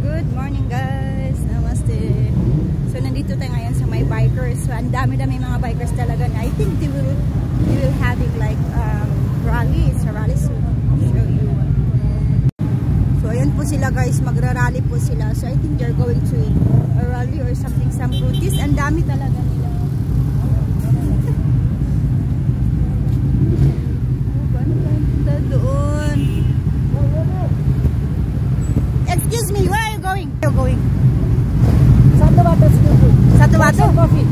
Good morning guys! Namaste! So nandito tayo ngayon sa may bikers. So ang dami-dami mga bikers talaga na I think they will having like rally. It's a rally soon. I'll show you. So ayan po sila guys, magra-rally po sila. So I think they're going to a rally or something, some protest. Ang dami talaga nila. Doon. Excuse me, where are you going? You're going? Satubato. Satubato? Coffee.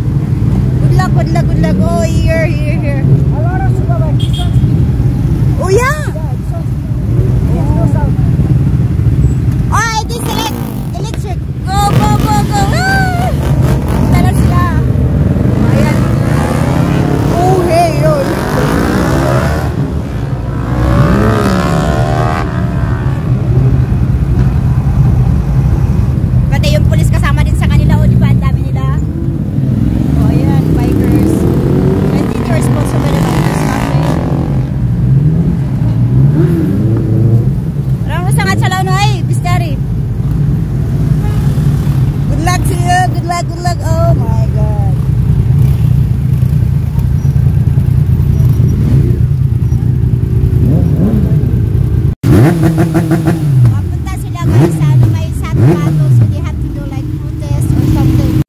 Good luck, good luck, good luck. Oh, here. A lot of sugar bikes. Oh, yeah? Oh, it is electric. Go. Ah! Tala sila. Ayan. Oh, hey, yun. Pati yung pulis kasama din sa kanila. O, di ba? Ang dami nila. Oh, ayan. Bikers. I think they're responsible about this cafe. Ramos sangat sa laon, ay, Bistari. Good luck to you. Good luck. Oh my God. Mapunta sila guys sa may Satubato, so they have to do like protest or something.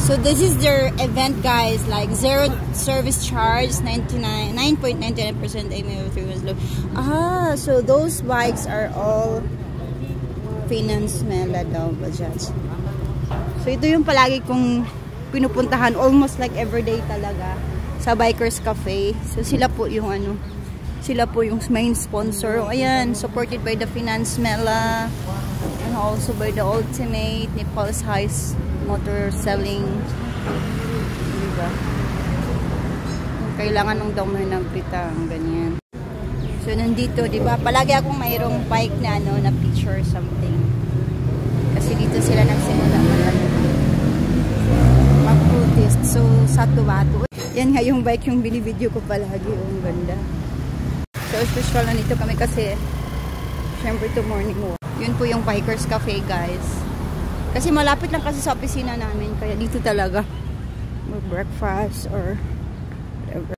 So this is their event guys, like zero service charge, 9.99% AMA low. Ah, so those bikes are all finance mela daw, Bajaj. So ito yung palagi kong pinupuntahan almost like everyday talaga sa Bikers Cafe. So sila po yung main sponsor. Ayan, supported by the Finance Mela and also by the Ultimate, Nepal's highest motor selling. Diba? Kailangan nung daw may nagpita, ganyan. So nandito, diba? Palagi akong mayroong bike na na picture something. Kasi dito sila nagsimula mag-protest. So Satubato. Yan nga yung bike yung binibideo ko palagi. Ang ganda. So special na nito kami kasi syempre to morning walk. Yun po yung Bikers Cafe guys. Kasi malapit lang kasi sa opisina namin. Kaya dito talaga mag-breakfast or whatever.